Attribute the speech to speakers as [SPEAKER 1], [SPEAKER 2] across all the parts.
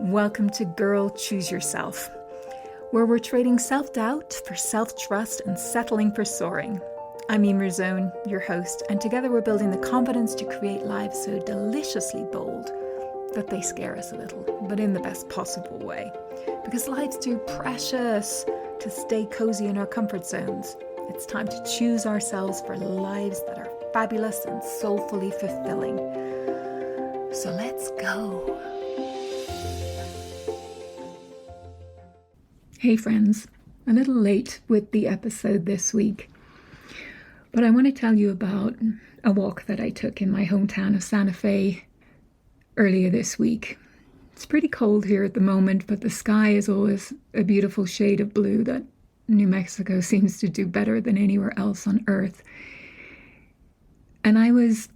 [SPEAKER 1] Welcome to Girl Choose Yourself, where we're trading self-doubt for self-trust and settling for soaring. I'm Emer Zone, your host, and together we're building the confidence to create lives so deliciously bold that they scare us a little, but in the best possible way. Because life's too precious to stay cozy in our comfort zones. It's time to choose ourselves for lives that are fabulous and soulfully fulfilling. So let's go. Hey friends, a little late with the episode this week, but I want to tell you about a walk that I took in my hometown of Santa Fe earlier this week. It's pretty cold here at the moment, but the sky is always a beautiful shade of blue that New Mexico seems to do better than anywhere else on Earth. And I was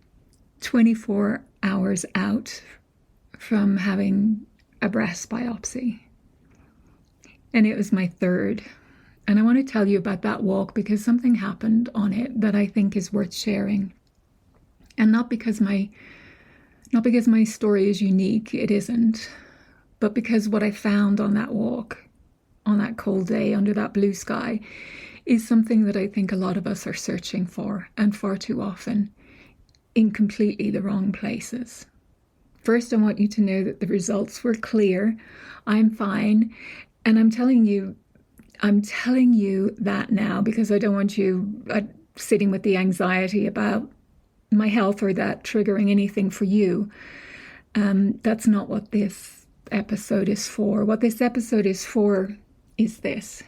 [SPEAKER 1] 24 hours out from having a breast biopsy. And it was my third. And I want to tell you about that walk because something happened on it that I think is worth sharing. And not because my story is unique, it isn't. But because what I found on that walk, on that cold day under that blue sky, is something that I think a lot of us are searching for, and far too often in completely the wrong places. First, I want you to know that the results were clear. I'm fine. And I'm telling you that now because I don't want you sitting with the anxiety about my health or that triggering anything for you. That's not what this episode is for. What this episode is for is this.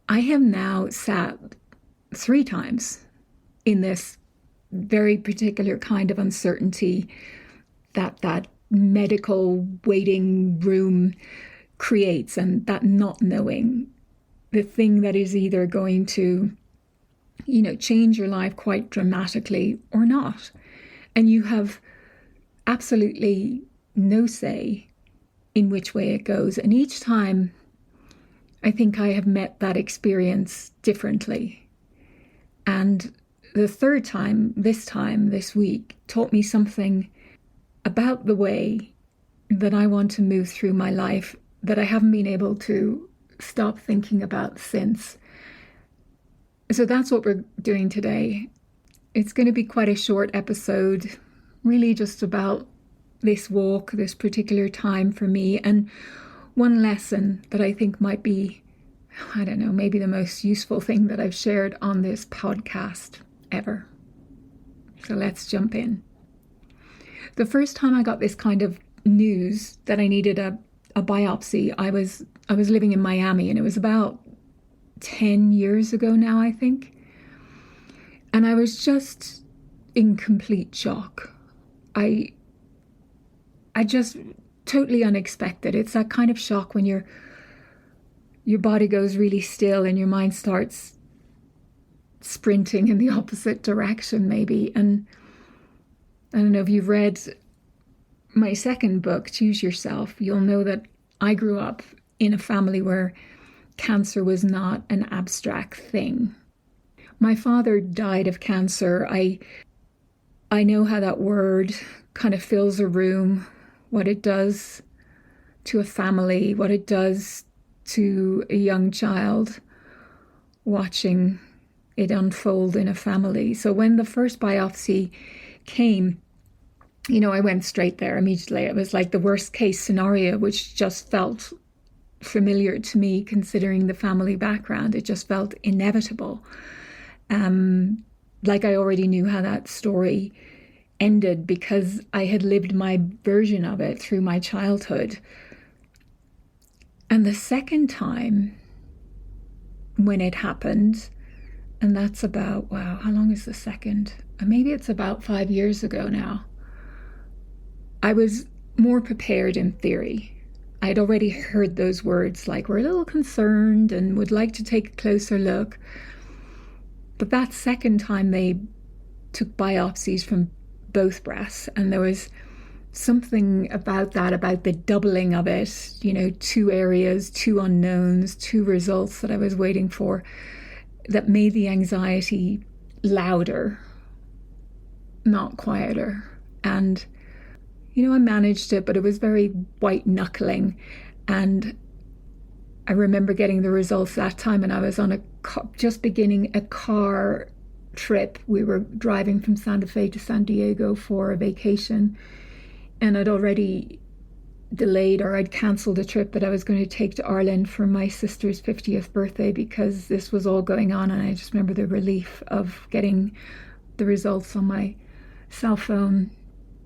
[SPEAKER 1] I have now sat 3 times in this very particular kind of uncertainty that medical waiting room creates, and that not knowing, the thing that is either going to, change your life quite dramatically or not. And you have absolutely no say in which way it goes. And each time, I think I have met that experience differently. And the third time, this week, taught me something about the way that I want to move through my life that I haven't been able to stop thinking about since. So that's what we're doing today. It's going to be quite a short episode, really just about this walk, this particular time for me, and one lesson that I think might be, maybe the most useful thing that I've shared on this podcast ever. So let's jump in. The first time I got this kind of news that I needed a biopsy, I was living in Miami, and it was about 10 years ago now, I think. And I was just in complete shock. I just totally unexpected. It's that kind of shock when your body goes really still and your mind starts sprinting in the opposite direction, maybe. And I don't know if you've read my second book, Choose Yourself, you'll know that I grew up in a family where cancer was not an abstract thing. My father died of cancer. I know how that word kind of fills a room, what it does to a family, what it does to a young child watching it unfold in a family. So when the first biopsy came, I went straight there immediately. It was like the worst case scenario, which just felt familiar to me considering the family background. It just felt inevitable. Like I already knew how that story ended because I had lived my version of it through my childhood. And the second time when it happened, and that's about, how long is the second? Maybe it's about 5 years ago now. I was more prepared in theory. I'd already heard those words like, we're a little concerned and would like to take a closer look. But that second time they took biopsies from both breasts, and there was something about that, about the doubling of it, 2 areas, 2 unknowns, 2 results that I was waiting for, that made the anxiety louder, not quieter. And I managed it, but it was very white knuckling. And I remember getting the results that time, and I was on just beginning a car trip. We were driving from Santa Fe to San Diego for a vacation, and I'd already delayed, or I'd cancelled a trip that I was going to take to Ireland for my sister's 50th birthday because this was all going on. And I just remember the relief of getting the results on my cell phone,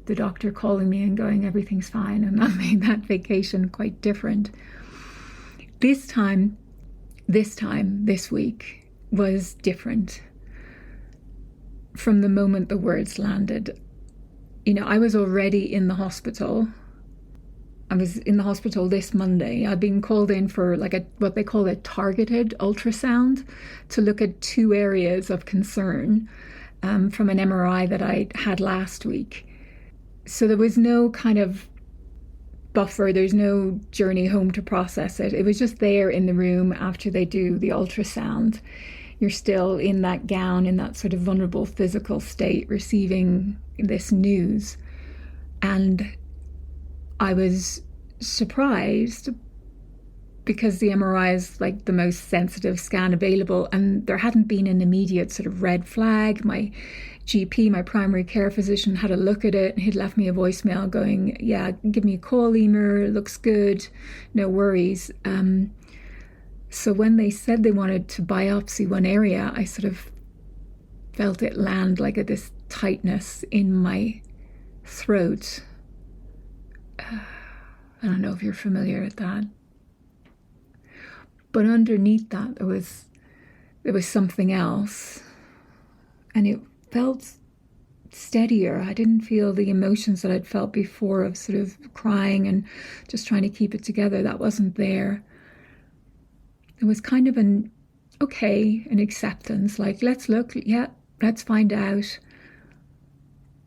[SPEAKER 1] the doctor calling me and going, everything's fine. And that made that vacation quite different. This week was different. From the moment the words landed, I was already in the hospital. I was in the hospital this Monday. I'd been called in for what they call a targeted ultrasound to look at 2 areas of concern from an MRI that I had last week. So there was no kind of buffer. There's no journey home to process it. It was just there in the room after they do the ultrasound. You're still in that gown, in that sort of vulnerable physical state, receiving this news. And I was surprised because the MRI is like the most sensitive scan available, and there hadn't been an immediate sort of red flag. My GP, my primary care physician, had a look at it, and he'd left me a voicemail going, yeah, give me a call, Emer, it looks good, no worries. So when they said they wanted to biopsy one area, I sort of felt it land like this tightness in my throat. I don't know if you're familiar with that. But underneath that, there was something else. And it felt steadier. I didn't feel the emotions that I'd felt before of sort of crying and just trying to keep it together. That wasn't there. It was kind of an acceptance, like, let's look, yeah, let's find out.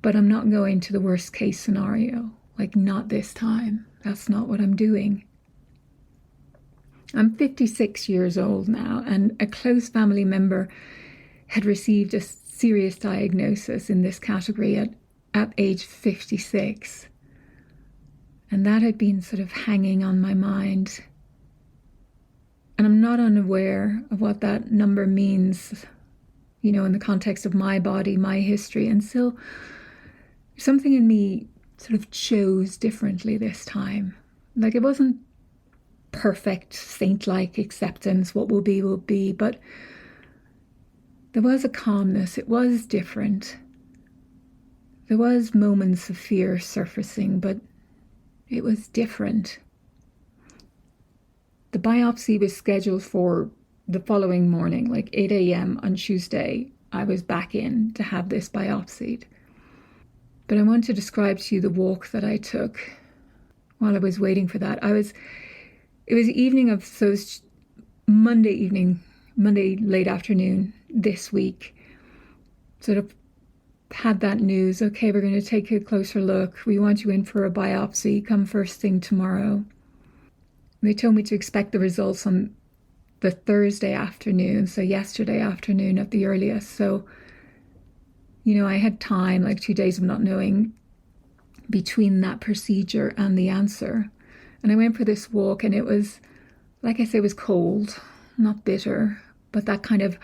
[SPEAKER 1] But I'm not going to the worst case scenario, like not this time. That's not what I'm doing. I'm 56 years old now, and a close family member had received a serious diagnosis in this category at age 56. And that had been sort of hanging on my mind. And I'm not unaware of what that number means, in the context of my body, my history. And still, something in me sort of chose differently this time. Like, it wasn't perfect, saint-like acceptance, what will be, but there was a calmness. It was different. There was moments of fear surfacing, but it was different. The biopsy was scheduled for the following morning, like 8 a.m. on Tuesday. I was back in to have this biopsied. But I want to describe to you the walk that I took while I was waiting for that. It was evening of, so it was Monday late afternoon this week. Sort of had that news, okay, we're going to take a closer look. We want you in for a biopsy. Come first thing tomorrow. They told me to expect the results on the Thursday afternoon, so yesterday afternoon at the earliest. So, I had time, like 2 days of not knowing, between that procedure and the answer. And I went for this walk, and it was, like I say, it was cold, not bitter, but that kind of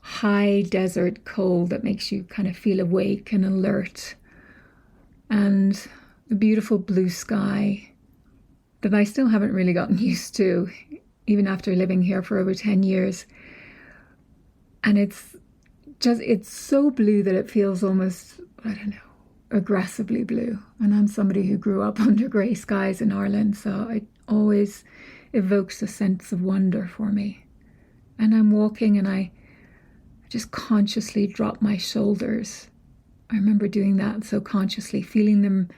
[SPEAKER 1] high desert cold that makes you kind of feel awake and alert. And the beautiful blue sky that I still haven't really gotten used to, even after living here for over 10 years. And it's so blue that it feels almost, aggressively blue. And I'm somebody who grew up under grey skies in Ireland, so it always evokes a sense of wonder for me. And I'm walking, and I just consciously drop my shoulders. I remember doing that so consciously, feeling them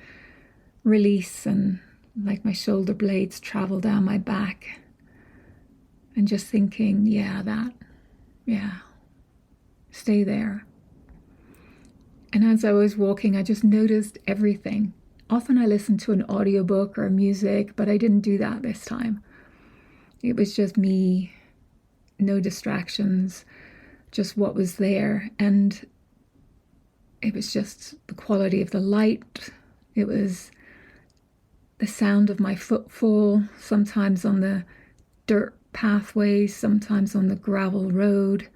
[SPEAKER 1] release, and like my shoulder blades travel down my back, and just thinking, stay there. And as I was walking, I just noticed everything. Often I listen to an audiobook or music, but I didn't do that this time. It was just me, no distractions, just what was there. And it was just the quality of the light. It was the sound of my footfall, sometimes on the dirt pathways, sometimes on the gravel road.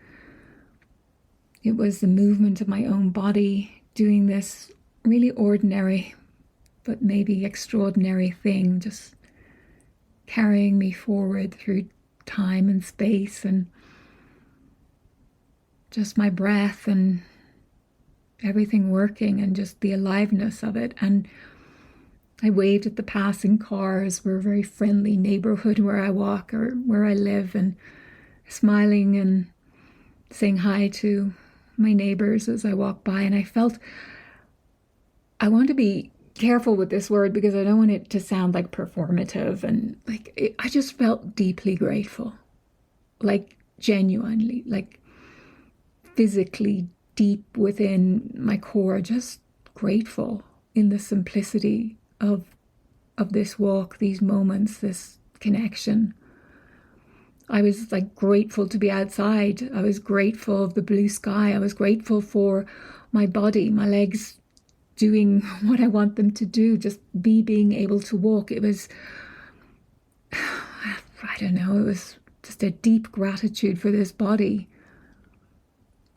[SPEAKER 1] It was the movement of my own body doing this really ordinary but maybe extraordinary thing, just carrying me forward through time and space, and just my breath and everything working, and just the aliveness of it. And I waved at the passing cars. We're a very friendly neighborhood where I walk or where I live, and smiling and saying hi to my neighbors as I walk by. And I want to be careful with this word because I don't want it to sound like performative, and I just felt deeply grateful, like genuinely, like physically deep within my core, just grateful in the simplicity of this walk, these moments, this connection. I was like grateful to be outside. I was grateful of the blue sky. I was grateful for my body, my legs doing what I want them to do, just being able to walk. It was, I don't know, it was just a deep gratitude for this body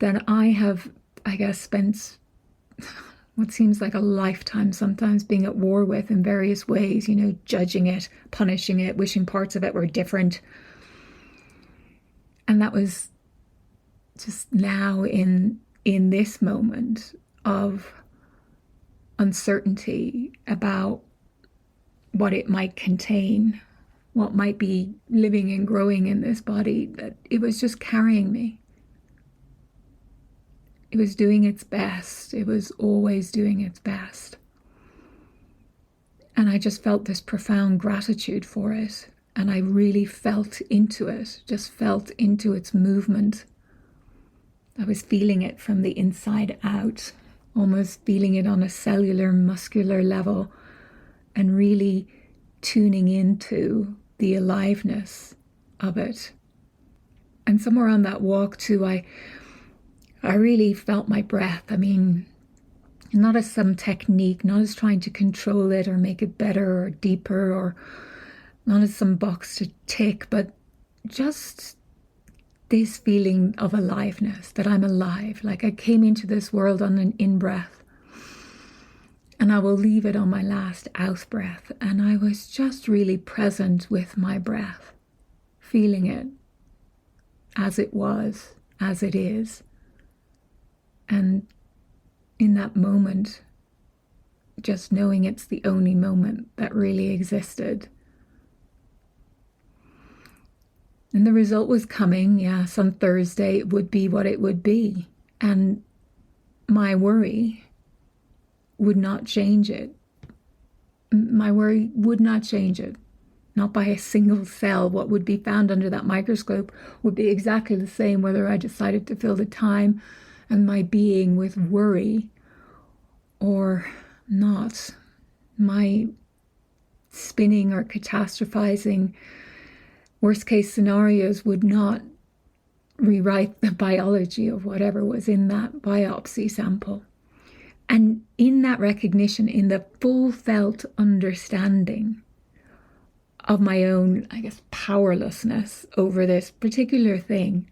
[SPEAKER 1] that I have, I guess, spent what seems like a lifetime sometimes being at war with in various ways, judging it, punishing it, wishing parts of it were different. And that was just now in this moment of uncertainty about what it might contain, what might be living and growing in this body, that it was just carrying me. It was doing its best. It was always doing its best. And I just felt this profound gratitude for it. And I really felt into it, just felt into its movement. I was feeling it from the inside out, almost feeling it on a cellular, muscular level, and really tuning into the aliveness of it. And somewhere on that walk too, I really felt my breath. I mean, not as some technique, not as trying to control it or make it better or deeper, or not as some box to tick, but just this feeling of aliveness, that I'm alive. Like I came into this world on an in-breath, and I will leave it on my last out-breath. And I was just really present with my breath, feeling it as it was, as it is. And in that moment, just knowing it's the only moment that really existed. And the result was coming, yes, on Thursday. It would be what it would be. And my worry would not change it. My worry would not change it. Not by a single cell. What would be found under that microscope would be exactly the same whether I decided to fill the time and my being with worry or not. My spinning or catastrophizing worst case scenarios would not rewrite the biology of whatever was in that biopsy sample. And in that recognition, in the full felt understanding of my own, I guess, powerlessness over this particular thing,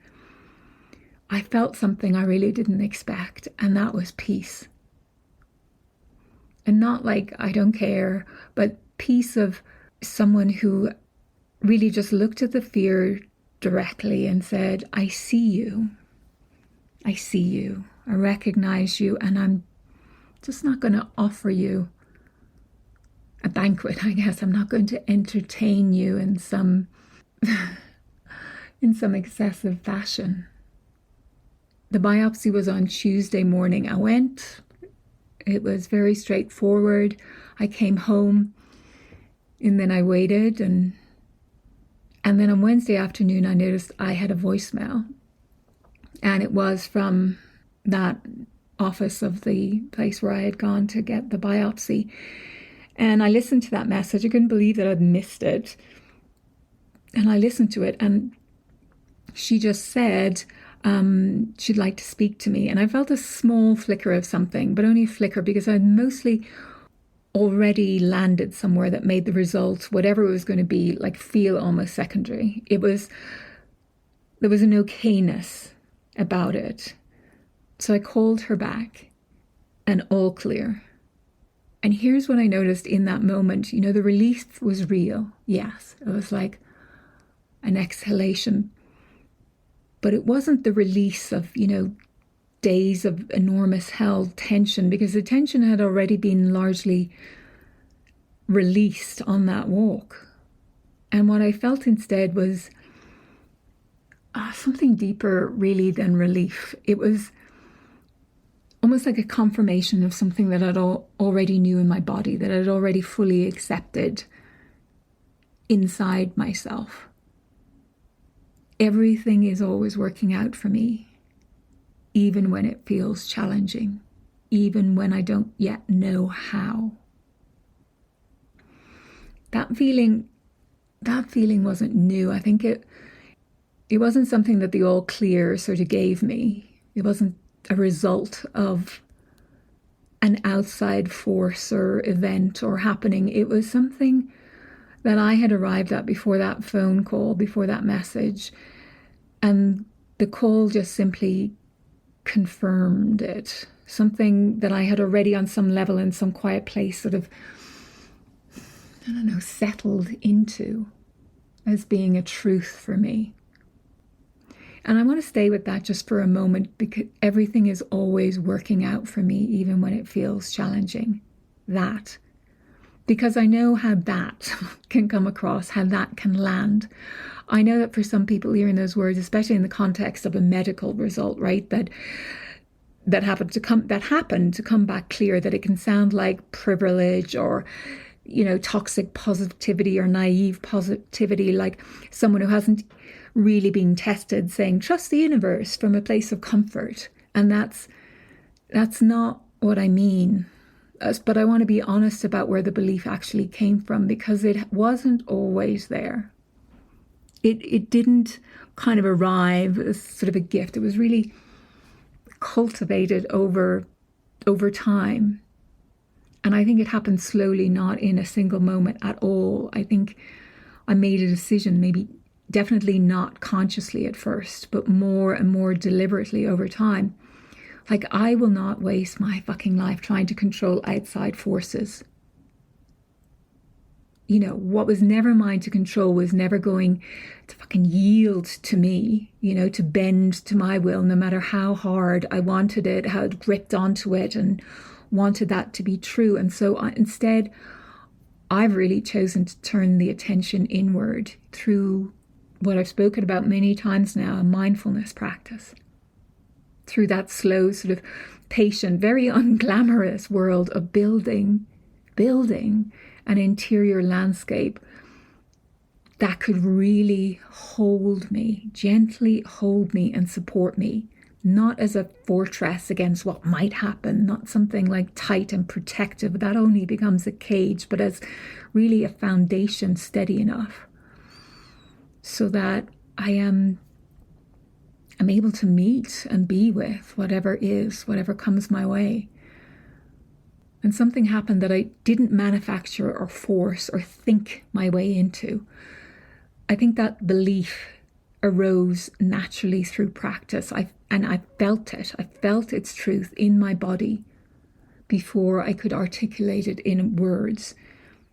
[SPEAKER 1] I felt something I really didn't expect, and that was peace. And not like I don't care, but peace of someone who really just looked at the fear directly and said, I see you. I see you. I recognize you, and I'm just not going to offer you a banquet, I guess. I'm not going to entertain you in some excessive fashion. The biopsy was on Tuesday morning. I went. It was very straightforward. I came home, and then I waited, and then on Wednesday afternoon, I noticed I had a voicemail, and it was from that office of the place where I had gone to get the biopsy. And I listened to that message. I couldn't believe that I'd missed it. And I listened to it, and she just said she'd like to speak to me. And I felt a small flicker of something, but only a flicker, because I'd mostly already landed somewhere that made the results, whatever it was going to be, like feel almost secondary. There was an okayness about it. So I called her back, and all clear. And here's what I noticed in that moment. The relief was real. Yes, it was like an exhalation. But it wasn't the release of, days of enormous held tension, because the tension had already been largely released on that walk. And what I felt instead was something deeper, really, than relief. It was almost like a confirmation of something that I'd already knew in my body, that I'd already fully accepted inside myself. Everything is always working out for me, even when it feels challenging, even when I don't yet know how. That feeling wasn't new. I think it wasn't something that the all clear sort of gave me. It wasn't a result of an outside force or event or happening. It was something that I had arrived at before that phone call, before that message. And the call just simply confirmed it. Something that I had already on some level in some quiet place sort of, settled into as being a truth for me. And I want to stay with that just for a moment, because everything is always working out for me, even when it feels challenging. That. Because I know how that can come across, how that can land. I know that for some people hearing those words, especially in the context of a medical result, right, that happened to come back clear, that it can sound like privilege or, toxic positivity or naive positivity, like someone who hasn't really been tested saying, trust the universe from a place of comfort. And that's not what I mean. But I want to be honest about where the belief actually came from, because it wasn't always there. It didn't kind of arrive as sort of a gift. It was really cultivated over time. And I think it happened slowly, not in a single moment at all. I think I made a decision, maybe definitely not consciously at first, but more and more deliberately over time. Like, I will not waste my fucking life trying to control outside forces. What was never mine to control was never going to fucking yield to me, to bend to my will, no matter how hard I wanted it, how it gripped onto it and wanted that to be true. And so instead, I've really chosen to turn the attention inward through what I've spoken about many times now, a mindfulness practice. Through that slow, sort of patient, very unglamorous world of building an interior landscape that could really hold me, gently hold me and support me, not as a fortress against what might happen, not something like tight and protective that only becomes a cage, but as really a foundation steady enough so that I'm able to meet and be with whatever comes my way. And something happened that I didn't manufacture or force or think my way into. I think that belief arose naturally through practice. I felt it. I felt its truth in my body before I could articulate it in words.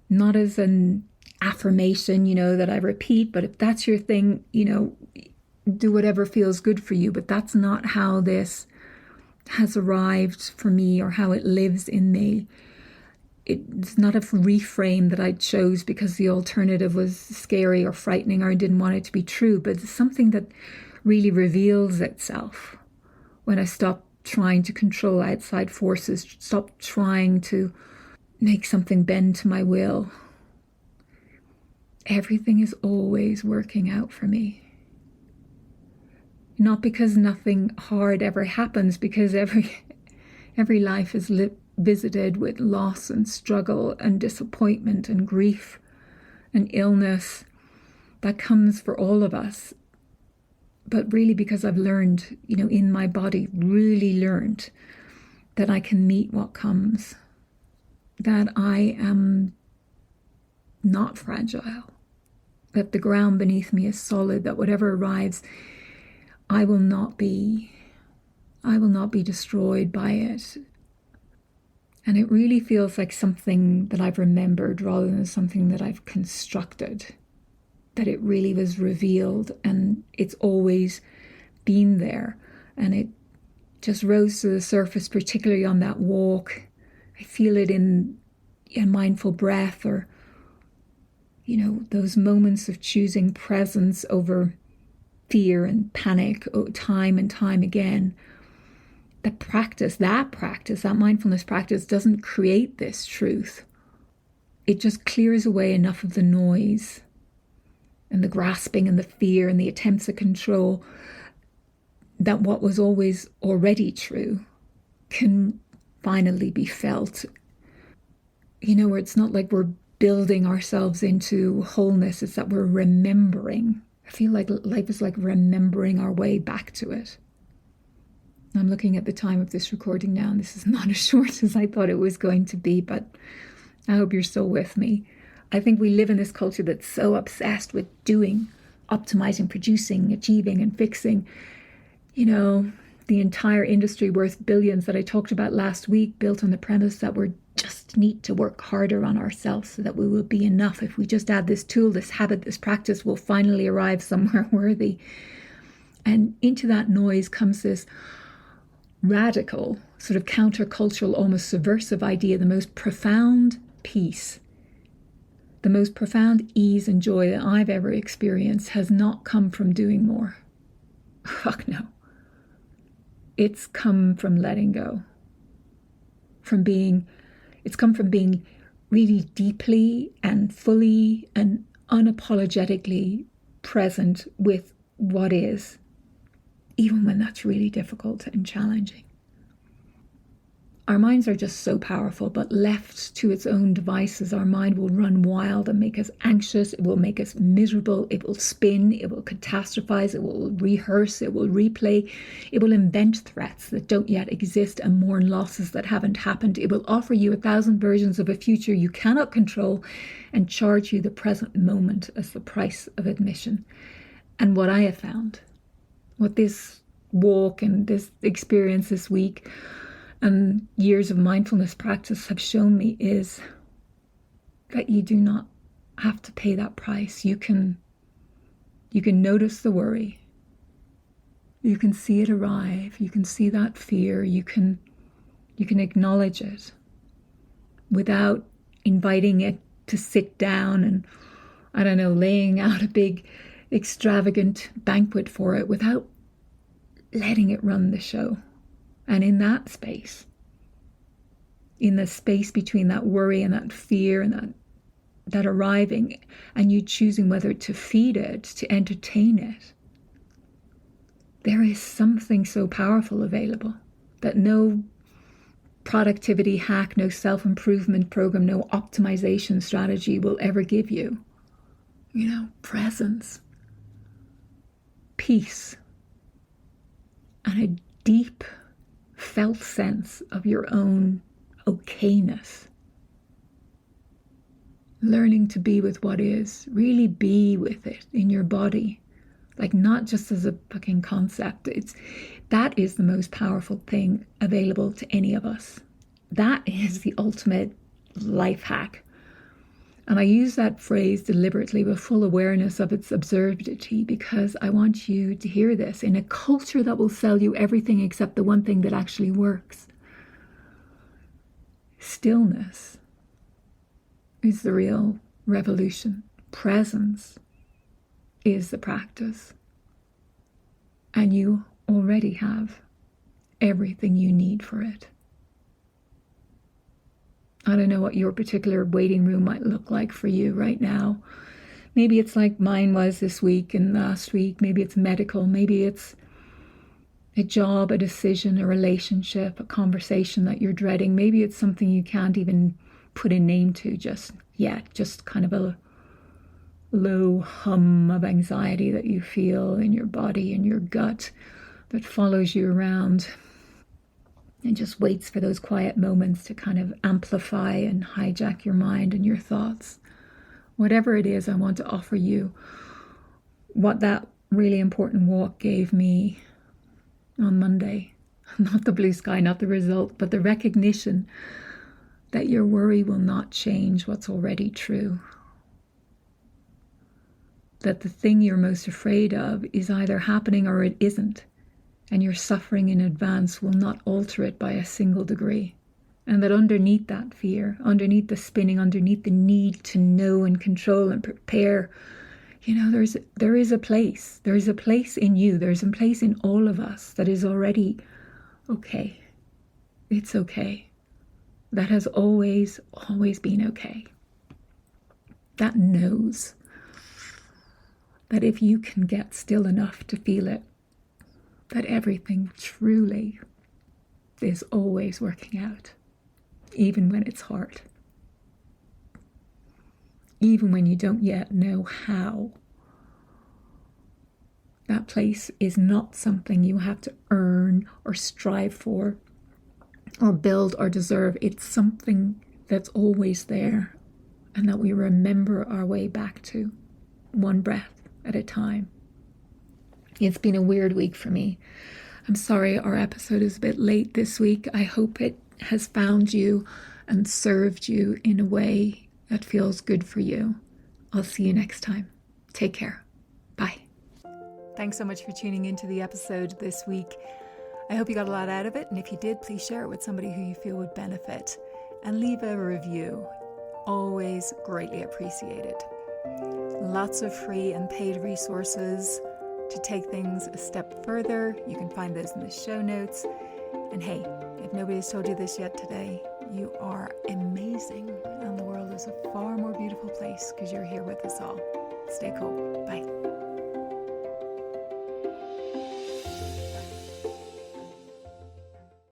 [SPEAKER 1] Not as an affirmation, that I repeat, but if that's your thing, do whatever feels good for you. But that's not how this has arrived for me or how it lives in me. It's not a reframe that I chose because the alternative was scary or frightening or I didn't want it to be true, but it's something that really reveals itself when I stop trying to control outside forces, stop trying to make something bend to my will. Everything is always working out for me. Not because nothing hard ever happens, because every life is visited with loss and struggle and disappointment and grief and illness that comes for all of us. But really because I've learned, in my body, really learned that I can meet what comes. that I am not fragile, that the ground beneath me is solid, that whatever arrives, I will not be destroyed by it. And it really feels like something that I've remembered rather than something that I've constructed, that it really was revealed and it's always been there. And it just rose to the surface, particularly on that walk. I feel it in a mindful breath, or, those moments of choosing presence over fear and panic time and time again. That mindfulness practice doesn't create this truth. It just clears away enough of the noise and the grasping and the fear and the attempts at control, that what was always already true can finally be felt. Where it's not like we're building ourselves into wholeness, it's that we're remembering. I feel like life is like remembering our way back to it. I'm looking at the time of this recording now, and this is not as short as I thought it was going to be, but I hope you're still with me. I think we live in this culture that's so obsessed with doing, optimizing, producing, achieving, and fixing. The entire industry worth billions that I talked about last week, built on the premise that we just need to work harder on ourselves so that we will be enough. If we just add this tool, this habit, this practice, we'll finally arrive somewhere worthy. And into that noise comes this radical, sort of countercultural, almost subversive idea, the most profound peace, the most profound ease and joy that I've ever experienced has not come from doing more. Fuck no. It's come from letting go. It's come from being really deeply and fully and unapologetically present with what is, even when that's really difficult and challenging. Our minds are just so powerful, but left to its own devices, our mind will run wild and make us anxious. It will make us miserable. It will spin. It will catastrophize. It will rehearse. It will replay. It will invent threats that don't yet exist and mourn losses that haven't happened. It will offer you 1,000 versions of a future you cannot control and charge you the present moment as the price of admission. And what I have found, what this walk and this experience this week and years of mindfulness practice have shown me is that you do not have to pay that price. You can notice the worry. You can see it arrive. You can see that fear. You can acknowledge it without inviting it to sit down and, laying out a big extravagant banquet for it, without letting it run the show. And in that space, in the space between that worry and that fear and that arriving, and you choosing whether to feed it, to entertain it, there is something so powerful available that no productivity hack, no self-improvement program, no optimization strategy will ever give you. Presence, peace, and a deep felt sense of your own okayness. Learning to be with what is, really be with it in your body, like not just as a fucking concept. That is the most powerful thing available to any of us. That is the ultimate life hack. And I use that phrase deliberately with full awareness of its absurdity, because I want you to hear this in a culture that will sell you everything except the one thing that actually works. Stillness is the real revolution. Presence is the practice. And you already have everything you need for it. I don't know what your particular waiting room might look like for you right now. Maybe it's like mine was this week and last week. Maybe it's medical. Maybe it's a job, a decision, a relationship, a conversation that you're dreading. Maybe it's something you can't even put a name to just yet. Just kind of a low hum of anxiety that you feel in your body, in your gut, that follows you around. and just waits for those quiet moments to kind of amplify and hijack your mind and your thoughts. Whatever it is, I want to offer you what that really important walk gave me on Monday. Not the blue sky, not the result, but the recognition that your worry will not change what's already true. That the thing you're most afraid of is either happening or it isn't, and your suffering in advance will not alter it by a single degree. And that underneath that fear, underneath the spinning, underneath the need to know and control and prepare, there is a place. There is a place in you. There's a place in all of us that is already okay. It's okay. That has always been okay. That knows that if you can get still enough to feel it, that everything truly is always working out, even when it's hard. Even when you don't yet know how. That place is not something you have to earn or strive for or build or deserve. It's something that's always there and that we remember our way back to, one breath at a time. It's been a weird week for me. I'm sorry our episode is a bit late this week. I hope it has found you and served you in a way that feels good for you. I'll see you next time. Take care. Bye. Thanks so much for tuning into the episode this week. I hope you got a lot out of it, and if you did, please share it with somebody who you feel would benefit. And leave a review. Always greatly appreciated. Lots of free and paid resources to take things a step further. You can find those in the show notes. And hey, if nobody's told you this yet today, you are amazing, and the world is a far more beautiful place because you're here with us all. Stay cool. Bye.